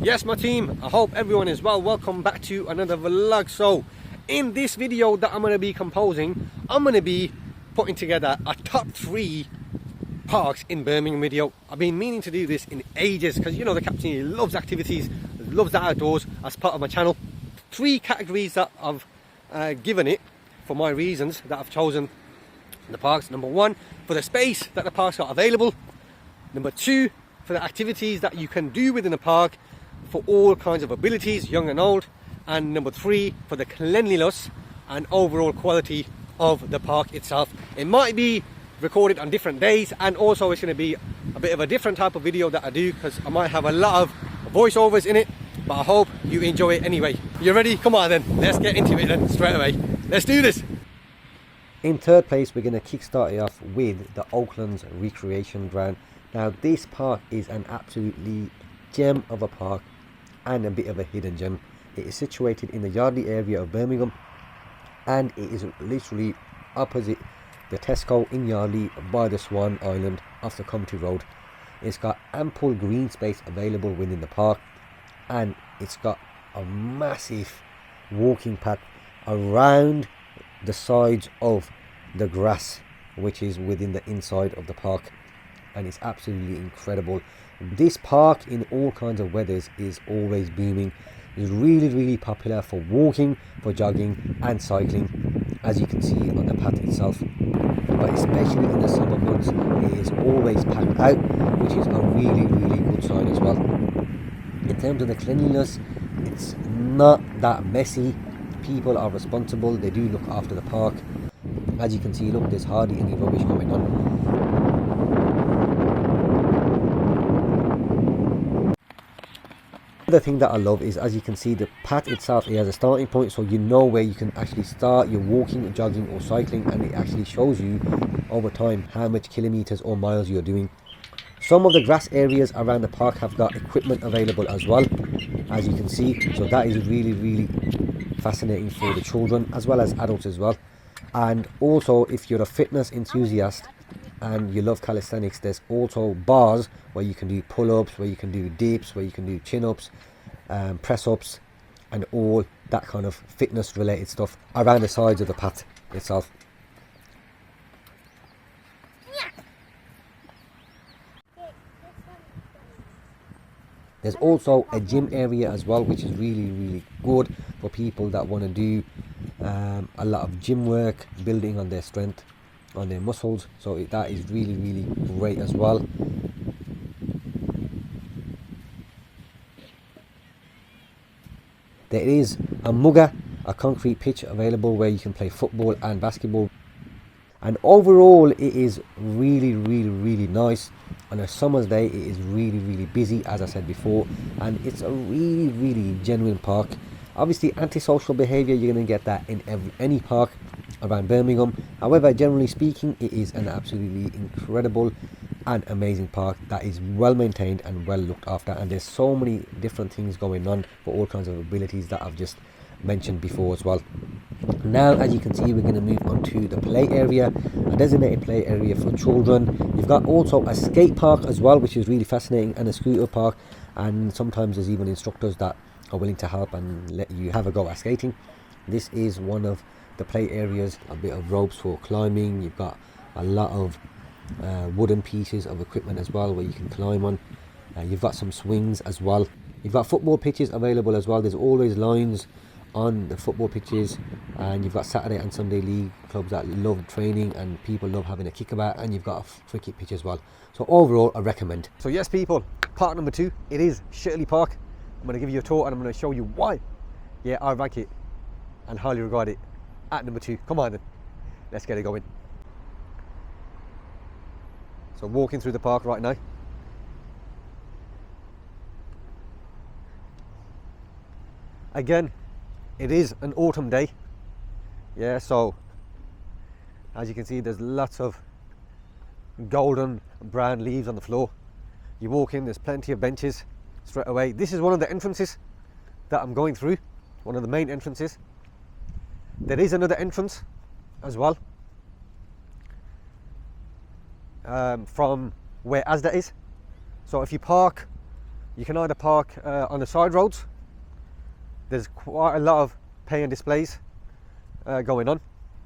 Yes, my team, I hope everyone is well. Welcome back to another vlog. So in this video that I'm going to be composing, I'm going to be putting together a top 3 parks in Birmingham video. I've been meaning to do this in ages because you know the captain, he loves activities, loves the outdoors as part of my channel. 3 categories that I've given it for my reasons that I've chosen the parks. Number 1, for the space that the parks are available. Number 2, for the activities that you can do within the park for all kinds of abilities, young and old. And number 3, for the cleanliness and overall quality of the park itself. It might be recorded on different days, and also it's going to be a bit of a different type of video that I do because I might have a lot of voiceovers in it, but I hope you enjoy it anyway. You ready? Come on then, let's get into it then straight away. Let's do this. In third place, we're going to kickstart it off with the Oakland's Recreation Ground. Now this park is an absolutely gem of a park and a bit of a hidden gem. It is situated in the Yardley area of Birmingham, and it is literally opposite the Tesco in Yardley by the Swan Island off the Comty Road. It's got ample green space available within the park, and it's got a massive walking path around the sides of the grass which is within the inside of the park, and it's absolutely incredible. This park in all kinds of weathers is always booming. It's really popular for walking, for jogging and cycling, as you can see on the path itself. But especially in the summer months, it is always packed out, which is a really good sign as well. In terms of the cleanliness, it's not that messy. People are responsible, they do look after the park. As you can see, look, there's hardly any rubbish going on. The thing that I love is, as you can see, the path itself, it has a starting point, so you know where you can actually start your walking, jogging or cycling, and it actually shows you over time how much kilometers or miles you're doing. Some of the grass areas around the park have got equipment available as well, as you can see, so that is really fascinating for the children as well as adults as well. And also, if you're a fitness enthusiast and you love calisthenics, there's also bars where you can do pull-ups, where you can do dips, where you can do chin-ups, press-ups and all that kind of fitness related stuff around the sides of the path itself. There's also a gym area as well, which is really good for people that want to do a lot of gym work, building on their strength, on their muscles. So that is really great as well. There is a mugger, a concrete pitch available where you can play football and basketball. And overall, it is really nice. On a summer's day, it is really busy, as I said before, and it's a really genuine park. Obviously, antisocial behaviour, you're going to get that in any park around Birmingham. However, generally speaking, it is an absolutely incredible and amazing park that is well maintained and well looked after, and there's so many different things going on for all kinds of abilities that I've just mentioned before as well. Now, as you can see, we're going to move on to the play area, a designated play area for children. You've got also a skate park as well, which is really fascinating, and a scooter park, and sometimes there's even instructors that are willing to help and let you have a go at skating. This is one of the play areas, a bit of ropes for climbing. You've got a lot of wooden pieces of equipment as well where you can climb on. You've got some swings as well. You've got football pitches available as well. There's always lines on the football pitches, and you've got Saturday and Sunday league clubs that love training and people love having a kickabout, and you've got a cricket pitch as well. So overall, I recommend. So yes people, park number 2, it is Shirley Park. I'm going to give you a tour and I'm going to show you why I rank it and highly regard it at number 2. Come on then, let's get it going. So walking through the park right now. Again, it is an autumn day. Yeah, so as you can see, there's lots of golden brown leaves on the floor. You walk in, there's plenty of benches straight away. This is one of the entrances that I'm going through, one of the main entrances. There is another entrance as well from where Asda is. So if you park You can either park on the side roads. There's quite a lot of pay and displays going on.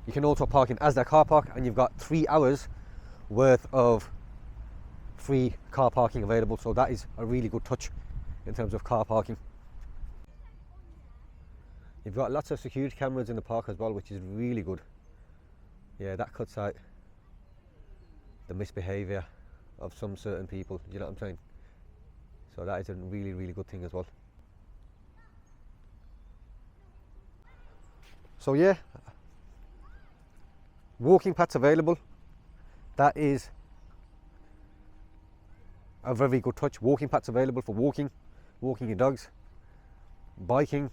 You can also park in Asda car park, and you've got 3 hours worth of free car parking available, so that is a really good touch in terms of car parking. You've got lots of security cameras in the park as well, which is really good. Yeah, that cuts out the misbehaviour of some certain people, you know what I'm saying? So that is a really, really good thing as well. So yeah, walking paths available. That is a very good touch. Walking paths available for walking your dogs, biking,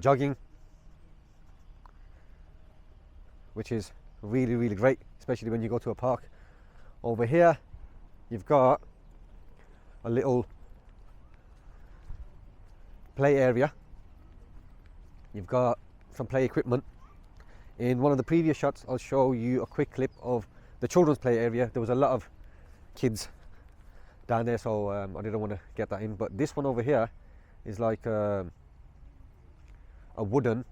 jogging, which is really, really great, especially when you go to a park. Over here, you've got a little play area. You've got some play equipment. In one of the previous shots, I'll show you a quick clip of the children's play area. There was a lot of kids down there, so I didn't want to get that in. But this one over here is like a wooden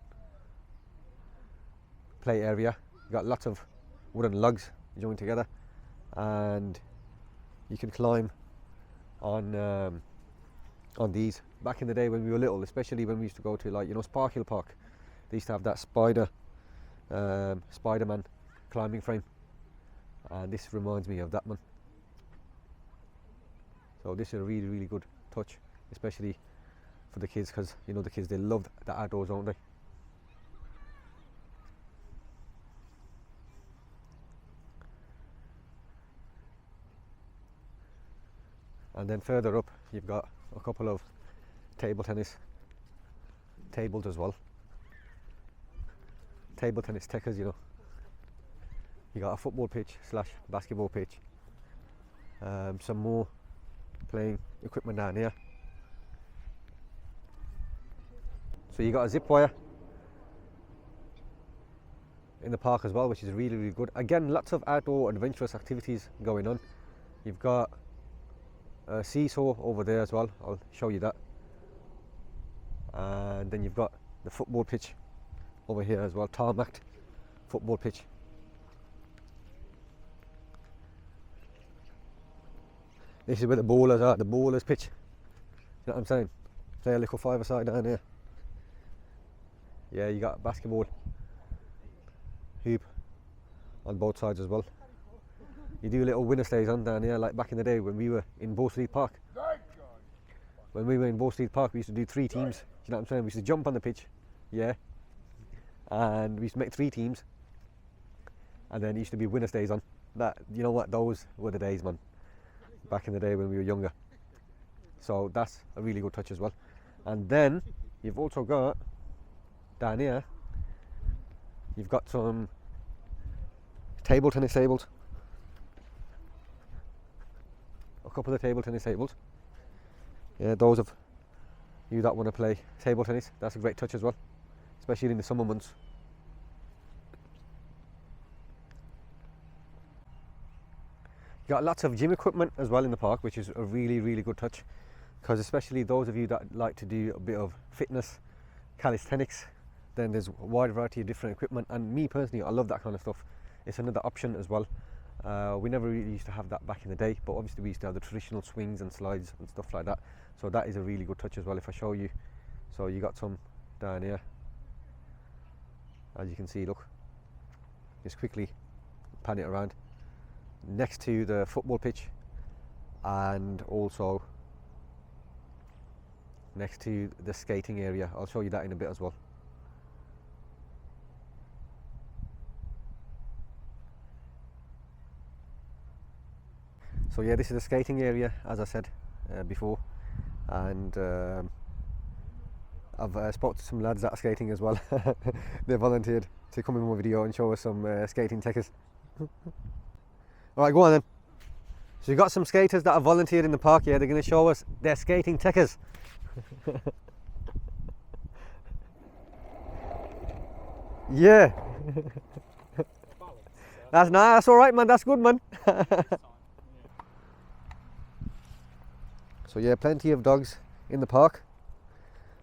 play area. You've got lots of wooden lugs joined together, and you can climb on these. Back in the day when we were little, especially when we used to go to, like, you know, Sparkhill Park, they used to have that Spider-Man climbing frame, and this reminds me of that one. So this is a really, really good touch, especially for the kids, because you know the kids, they love the outdoors, don't they? And then further up, you've got a couple of table tennis tables as well. Table tennis techers, you know. You got a football pitch / basketball pitch. Some more playing equipment down here. So you got a zip wire in the park as well, which is really, really good. Again, lots of outdoor adventurous activities going on. You've got a seesaw over there as well. I'll show you that. And then you've got the football pitch over here as well, tarmacked football pitch. This is where the bowlers are, the bowlers pitch. You know what I'm saying? Play a little five-a-side down here. Yeah, you got a basketball hoop on both sides as well. You do little winner stays on down here, like back in the day when we were in Bow Street Park. When we were in Bow Street Park, we used to do 3 teams. You know what I'm saying? We used to jump on the pitch, yeah, and we used to make 3 teams, and then it used to be winner stays on. That, you know what? Those were the days, man. Back in the day when we were younger. So that's a really good touch as well. And then you've also got down here, you've got some table tennis tables. A couple of table tennis tables. Yeah, those of you that want to play table tennis, that's a great touch as well, especially in the summer months. You got lots of gym equipment as well in the park, which is a really, really good touch, because especially those of you that like to do a bit of fitness, calisthenics, then there's a wide variety of different equipment, and me personally, I love that kind of stuff. It's another option as well. We never really used to have that back in the day, but obviously we used to have the traditional swings and slides and stuff like that, so that is a really good touch as well. If I show you, so you got some down here, as you can see, look, just quickly pan it around, next to the football pitch, and also next to the skating area. I'll show you that in a bit as well. So yeah, this is the skating area, as I said before, and I've spoke to some lads that are skating as well. They volunteered to come in my video and show us some skating techers. Alright, go on then. So you got some skaters that are volunteered in the park, yeah, they're going to show us their skating techers. Yeah. That's nice, that's alright man, that's good man. So yeah, plenty of dogs in the park.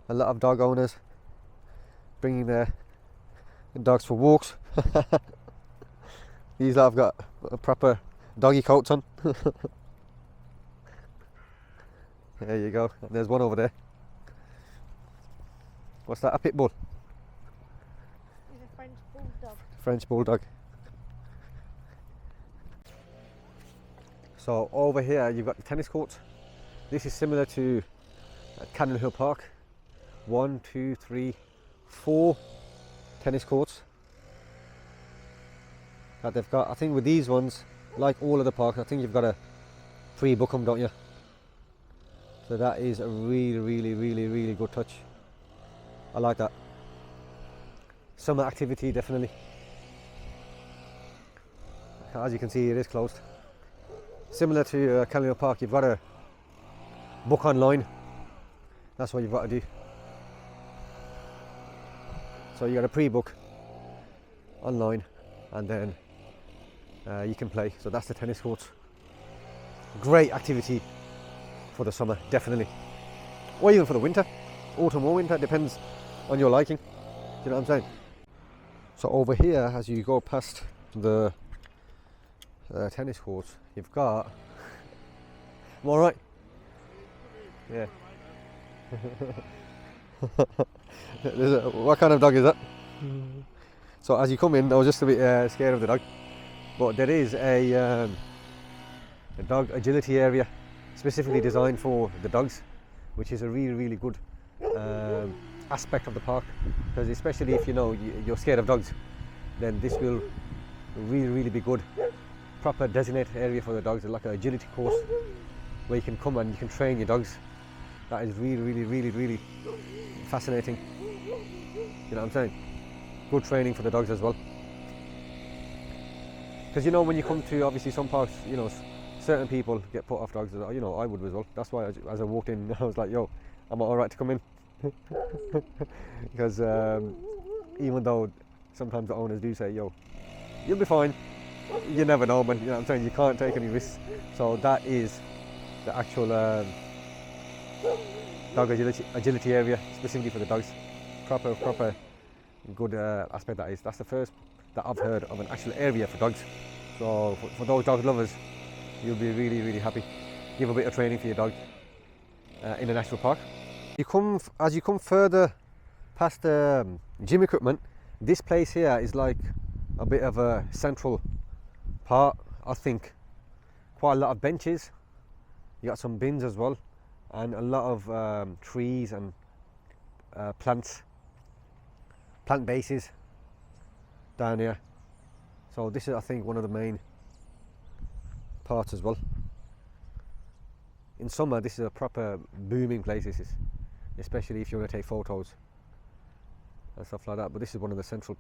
A lot of dog owners bringing their dogs for walks. These lot have got proper doggy coats on. There you go. And there's one over there. What's that? A pit bull? He's a French bulldog. French bulldog. So over here you've got the tennis courts. This is similar to Cannon Hill Park. 1, 2, 3, 4 tennis courts that they've got. I think with these ones, like all of the parks, I think you've got to pre-book them, don't you? So that is a really good touch. I like that. Summer activity, definitely. As you can see, it is closed. Similar to Cannon Hill Park, you've got to book online. That's what you've got to do. So you got to pre-book online, and then you can play. So that's the tennis courts. Great activity for the summer, definitely, or even for the winter, autumn or winter, depends on your liking. Do you know what I'm saying? So over here, as you go past the tennis courts, you've got. I'm all right. Yeah. What kind of dog is that? So as you come in, I was just a bit scared of the dog, but there is a dog agility area specifically designed for the dogs, which is a really good aspect of the park, because especially if you know you're scared of dogs, then this will really be good. Proper designated area for the dogs, like an agility course where you can come and you can train your dogs. That is really fascinating. You know what I'm saying? Good training for the dogs as well. Because you know, when you come to obviously some parks, you know, certain people get put off dogs. You know, I would as well. That's why as I walked in, I was like, yo, am I alright to come in? Because even though sometimes the owners do say, yo, you'll be fine, you never know, but you know what I'm saying, you can't take any risks. So that is the actual dog agility area specifically for the dogs. Proper good aspect that is. That's the first that I've heard of an actual area for dogs. So for those dog lovers, you'll be really happy. Give a bit of training for your dog in a national park. As you come further past the gym equipment, this place here is like a bit of a central part. I think quite a lot of benches. You got some bins as well, and a lot of trees and plant bases down here. So this is, I think, one of the main parts as well. In summer, this is a proper booming place, this is, especially if you want to take photos and stuff like that. But this is one of the central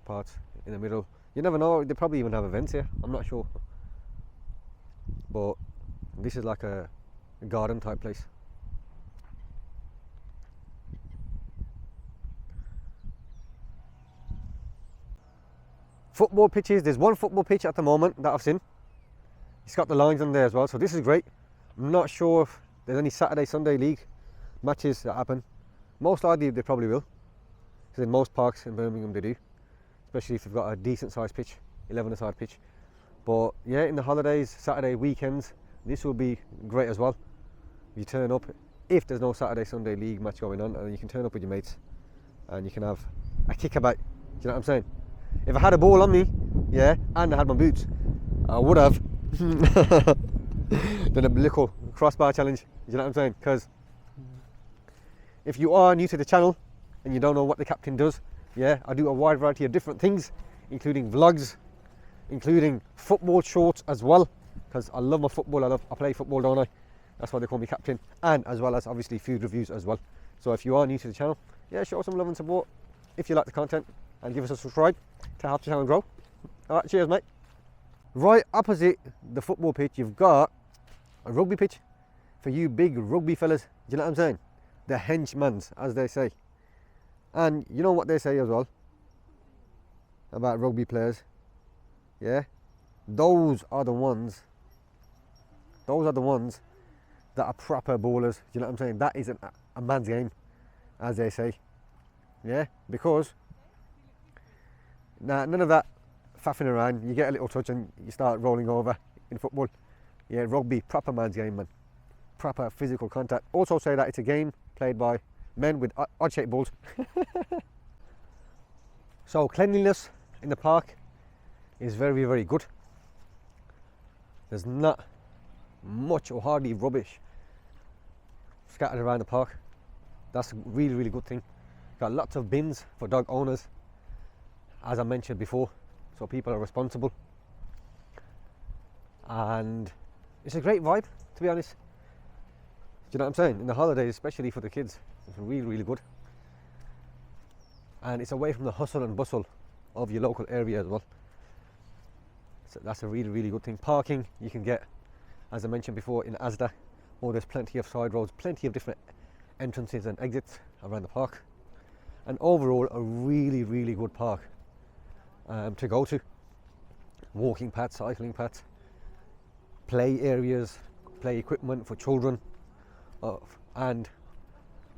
parts in the middle. You never know, they probably even have events here, I'm not sure. But this is like a garden type place. Football pitches, there's one football pitch at the moment that I've seen. It's got the lines on there as well, so this is great. I'm not sure if there's any Saturday, Sunday league matches that happen. Most likely they probably will, because in most parks in Birmingham they do, especially if they've got a decent sized pitch, 11-a-side pitch. But yeah, in the holidays, Saturday weekends, this will be great as well. You turn up, if there's no Saturday, Sunday league match going on, and you can turn up with your mates and you can have a kickabout. Do you know what I'm saying? If I had a ball on me, yeah, and I had my boots, I would have done a little crossbar challenge. Do you know what I'm saying? Because if you are new to the channel and you don't know what the captain does, yeah, I do a wide variety of different things, including vlogs, including football shorts as well, because I love my football. I play football, don't I? That's why they call me captain, and as well as obviously food reviews as well. So if you are new to the channel, yeah, show some love and support if you like the content, and give us a subscribe to help the channel grow. Alright, cheers mate. Right opposite the football pitch, you've got a rugby pitch for you big rugby fellas. Do you know what I'm saying? The henchmans, as they say. And you know what they say as well about rugby players, yeah? Those are the ones that are proper ballers. You know what I'm saying? That is a man's game, as they say. Yeah, because none of that faffing around. You get a little touch and you start rolling over in football. Yeah, rugby, proper man's game, man. Proper physical contact. Also say that it's a game played by men with odd-shaped balls. So cleanliness in the park is very, very good. There's not much or hardly rubbish scattered around the park. That's a really, really good thing. Got lots of bins for dog owners, as I mentioned before, so people are responsible. And it's a great vibe, to be honest. Do you know what I'm saying? In the holidays, especially for the kids, it's really, really good. And it's away from the hustle and bustle of your local area as well. So that's a really, really good thing. Parking, you can get, as I mentioned before, in Asda, or there's plenty of side roads, plenty of different entrances and exits around the park. And overall, a really, really good park to go to. Walking paths, cycling paths, play areas, play equipment for children, and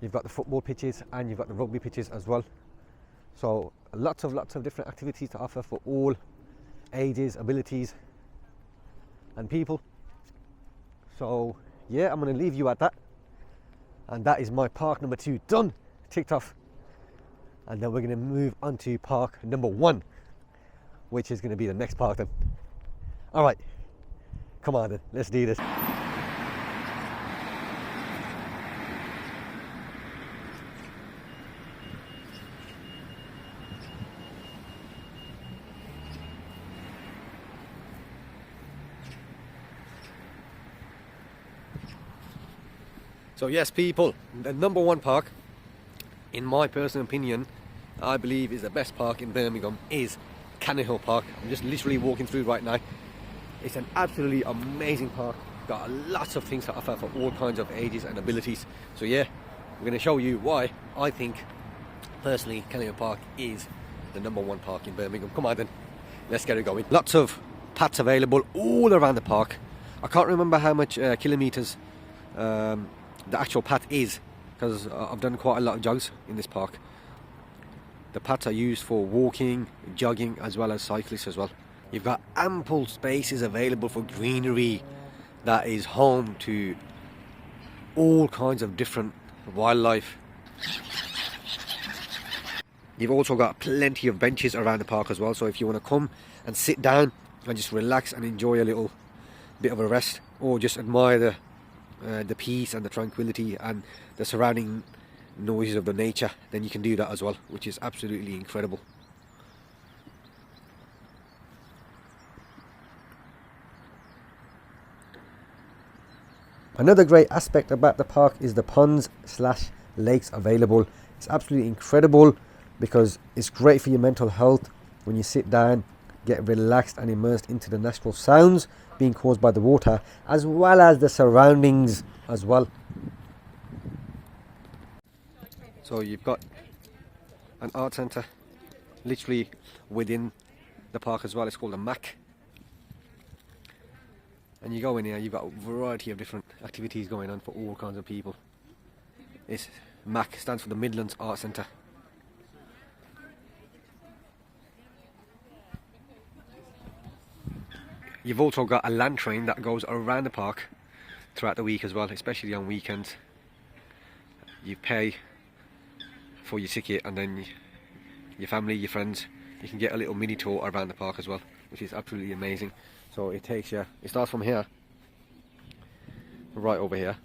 you've got the football pitches and you've got the rugby pitches as well. So lots of different activities to offer for all ages, abilities and people. So yeah, I'm going to leave you at that, and that is my park number 2 done, ticked off. And then we're going to move on to park number 1, which is going to be the next park then. All right, come on then, let's do this. So yes, people, the number 1 park, in my personal opinion, I believe is the best park in Birmingham, is Cannon Hill Park. I'm just literally walking through right now. It's an absolutely amazing park. Got lots of things to offer for all kinds of ages and abilities. So yeah, we're going to show you why I think, personally, Cannon Hill Park is the number 1 park in Birmingham. Come on then, let's get it going. Lots of paths available all around the park. I can't remember how much kilometres the actual path is, because I've done quite a lot of jogs in this park. The paths are used for walking, jogging, as well as cyclists as well. You've got ample spaces available for greenery that is home to all kinds of different wildlife. You've also got plenty of benches around the park as well, so if you want to come and sit down and just relax and enjoy a little bit of a rest, or just admire the peace and the tranquility and the surrounding noises of the nature, then you can do that as well, which is absolutely incredible. Another great aspect about the park is the ponds / lakes available. It's absolutely incredible because it's great for your mental health when you sit down, get relaxed and immersed into the natural sounds being caused by the water, as well as the surroundings as well. So you've got an art centre literally within the park as well. It's called a MAC. And you go in here, you've got a variety of different activities going on for all kinds of people. It's MAC, stands for the Midlands Art Centre. You've also got a land train that goes around the park throughout the week as well, especially on weekends. You pay for your ticket, and then your family, your friends, you can get a little mini tour around the park as well, which is absolutely amazing. So it takes you, it starts from here, right over here,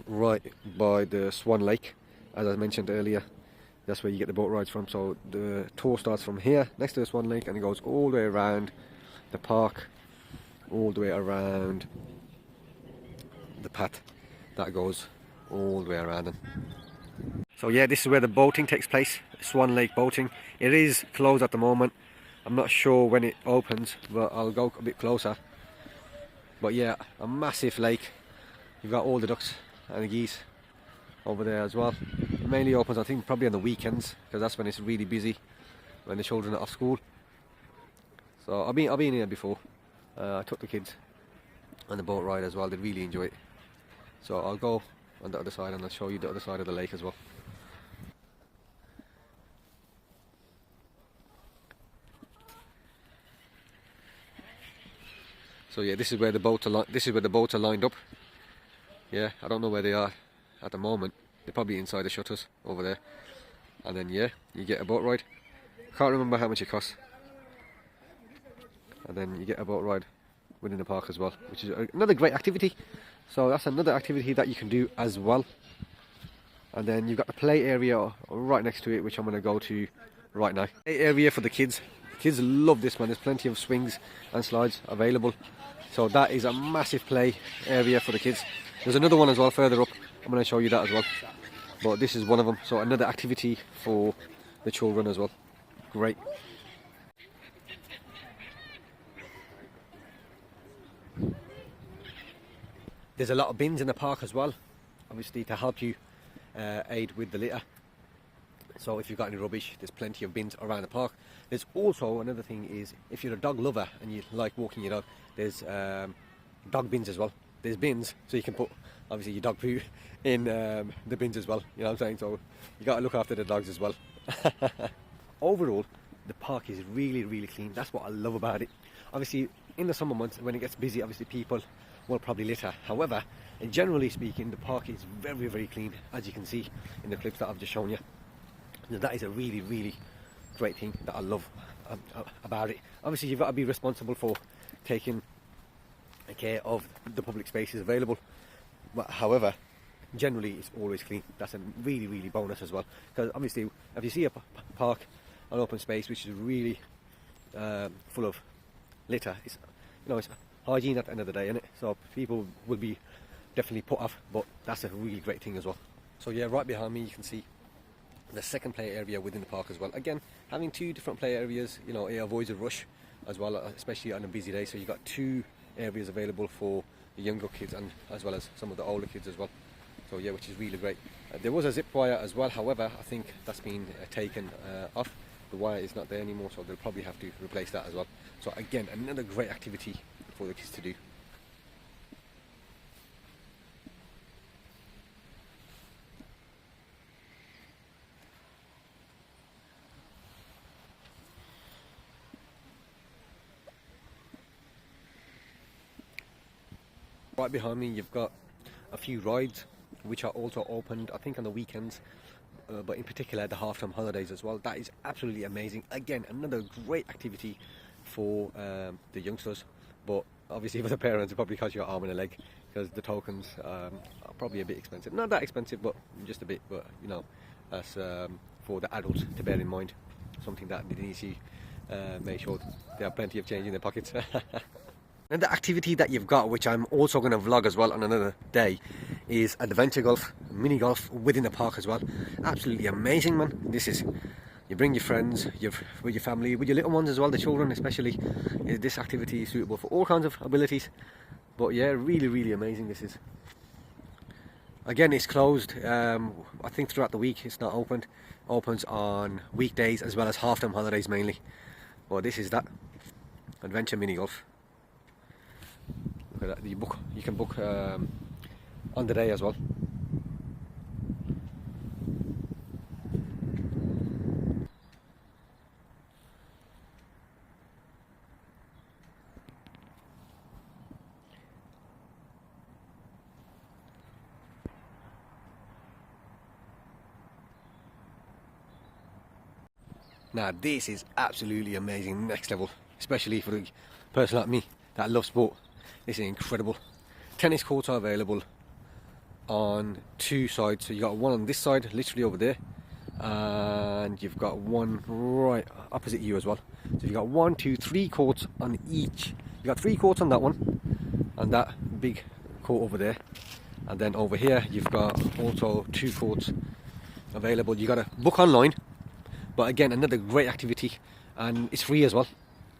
right by the Swan Lake, as I mentioned earlier. That's where you get the boat rides from. So the tour starts from here, next to the Swan Lake, and it goes all the way around the park, all the way around the path that goes all the way around them. So yeah, this is where the boating takes place, Swan Lake boating. It is closed at the moment. I'm not sure when it opens, but I'll go a bit closer. But yeah, a massive lake. You've got all the ducks and the geese over there as well. It mainly opens, I think, probably on the weekends, because that's when it's really busy, when the children are off school. So I've been here before. I took the kids on the boat ride as well. They really enjoy it. So I'll go on the other side and I'll show you the other side of the lake as well. So yeah, this is where the boats are lined up. Yeah, I don't know where they are at the moment. They're probably inside the shutters over there. And then yeah, you get a boat ride. Can't remember how much it costs. And then you get a boat ride within the park as well, which is another great activity. So that's another activity that you can do as well. And then you've got the play area right next to it, which I'm going to go to right now. Play area for the kids. Kids love this, man. There's plenty of swings and slides available. So that is a massive play area for the kids. There's another one as well further up. I'm going to show you that as well. But this is one of them. So another activity for the children as well. Great. There's a lot of bins in the park as well, obviously to help you aid with the litter. So if you've got any rubbish, there's plenty of bins around the park. There's also another thing is, if you're a dog lover and you like walking your dog, there's dog bins as well. There's bins, so you can put obviously your dog poo in the bins as well. You know what I'm saying? So you got to look after the dogs as well. Overall, the park is really, really clean. That's what I love about it. Obviously, in the summer months when it gets busy, obviously people will probably litter. However, and generally speaking, the park is very, very clean, as you can see in the clips that I've just shown you. And that is a really, really great thing that I love about it. Obviously, you've got to be responsible for taking care of the public spaces available. But however, generally it's always clean. That's a really, really bonus as well. Because obviously, if you see a park, an open space which is really full of litter, it's, you know, it's hygiene at the end of the day, isn't it? So people will be definitely put off, but that's a really great thing as well. So yeah, right behind me you can see the second play area within the park as well. Again, having two different play areas, you know, it avoids a rush as well, especially on a busy day. So you've got two areas available for the younger kids and as well as some of the older kids as well. So yeah, which is really great. There was a zip wire as well, however I think that's been taken off. The wire is not there anymore, so they'll probably have to replace that as well. So again, another great activity for the kids to do. Right behind me you've got a few rides which are also opened, I think, on the weekends, but in particular the half-term holidays as well. That is absolutely amazing. Again, another great activity for the youngsters, but obviously for the parents it probably costs you an arm and a leg, because the tokens are probably a bit expensive. Not that expensive, but just a bit. But you know, that's for the adults to bear in mind. Something that they need to make sure they have plenty of change in their pockets. Another activity that you've got, which I'm also going to vlog as well on another day, is adventure golf, mini golf within the park as well. Absolutely amazing, man. This is, you bring your friends, with your family, with your little ones as well, the children especially. This activity is suitable for all kinds of abilities. But yeah, really, really amazing this is. Again, it's closed, I think throughout the week it's not opened. Opens on weekdays as well as half-term holidays mainly. Well, this is that, adventure mini golf. Look at that, you can book on the day as well. Now this is absolutely amazing, next level, especially for the person like me that loves sport. This is incredible. Tennis courts are available on two sides. So you got one on this side, literally over there, and you've got one right opposite you as well. So you've got 1, 2, 3 courts on each. You got 3 courts on that one, and that big court over there, and then over here you've got also 2 courts available. You got to book online, but again, another great activity, and it's free as well.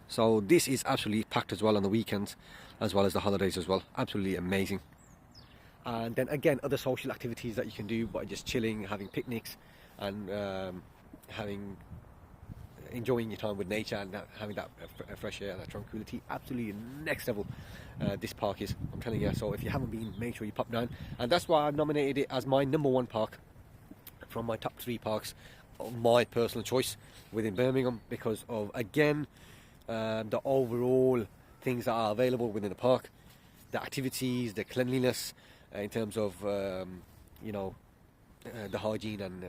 So this is absolutely packed as well on the weekends as well as the holidays as well. Absolutely amazing. And then again, other social activities that you can do by just chilling, having picnics, and having enjoying your time with nature and having that fresh air, that tranquility. Absolutely next level this park is, I'm telling you. So if you haven't been, make sure you pop down, and that's why I've nominated it as my #1 park from my top 3 parks of my personal choice within Birmingham, because of, again, the overall things that are available within the park, the activities, the cleanliness, in terms of you know, the hygiene and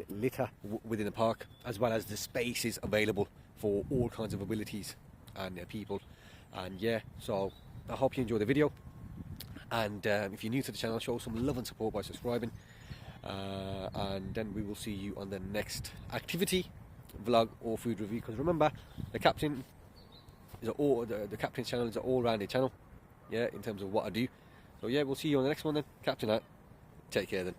litter within the park, as well as the spaces available for all kinds of abilities and people. And yeah, so I hope you enjoy the video, and if you're new to the channel, show some love and support by subscribing, and then we will see you on the next activity vlog or food review, because remember, the captain is the captain's channel is an all-rounded channel, yeah, in terms of what I do. So yeah, we'll see you on the next one then. Captain out. Take care then.